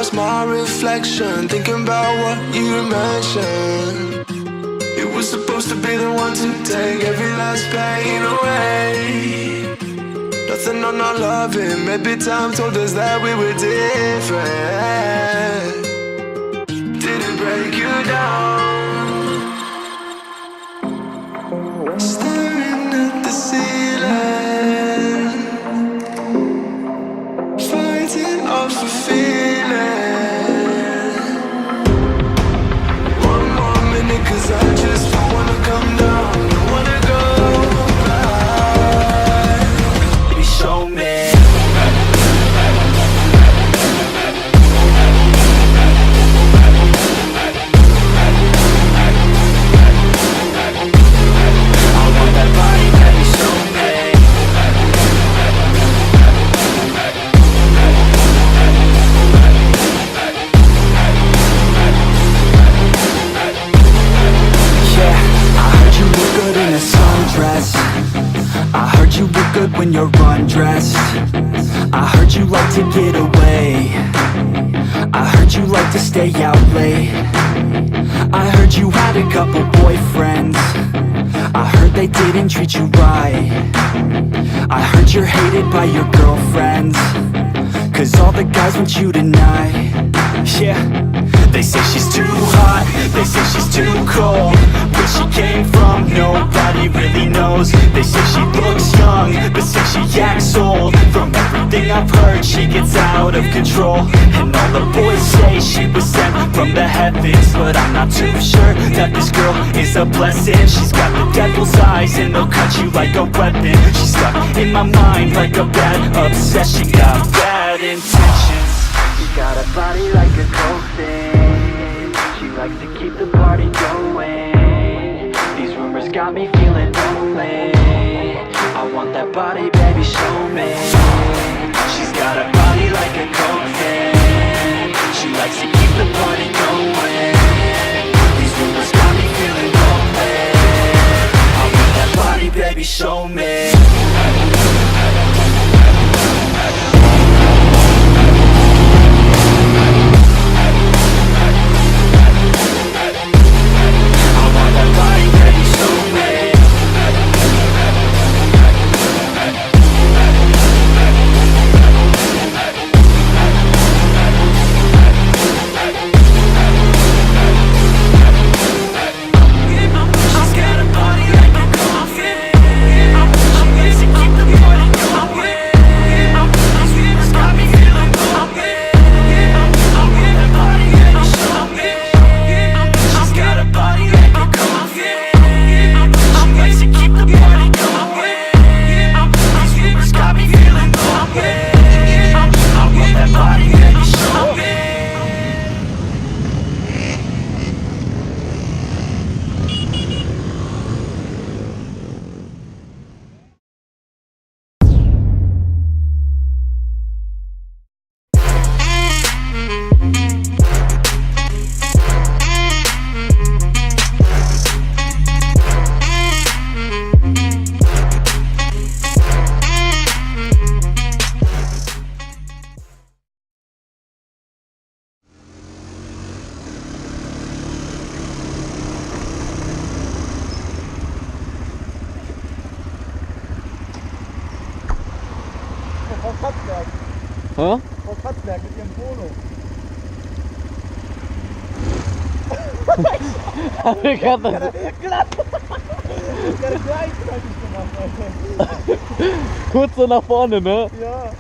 lost my reflection, thinking about what you mentioned. It was supposed to be the one to take every last pain away. Nothing on our loving, maybe time told us that we were different. Didn't break you down. Staring at the ceiling, fighting off a feeling. One more minute, 'cause I just don't wanna come down, don't wanna go back. Baby, show me. I heard you look good when you're undressed. I heard you like to get away. I heard you like to stay out late. I heard you had a couple boyfriends. I heard they didn't treat you right. I heard you're hated by your girlfriends, 'cause all the guys want you tonight. Yeah. They say she's too hot, they say she's too cold. Where she came from, nobody really knows. They say she looks young, but say she acts old. From everything I've heard, she gets out of control. And all the boys say she was sent from the heavens, but I'm not too sure that this girl is a blessing. She's got the devil's eyes and they'll cut you like a weapon. She's stuck in my mind like a bad obsession. Got bad intentions. She got a body like a coffin. She likes to keep the party going. These rumors got me feeling lonely. I want that body, baby, show me. She's got a body like a coffin. She likes to keep the party going. These rumors got me feeling lonely. I want that body, baby, show me. Frau Katzberg mit ihrem Polo. Haben wir gerade das... gleichzeitig gemacht, Alter. Kurz so nach vorne, ne? Ja.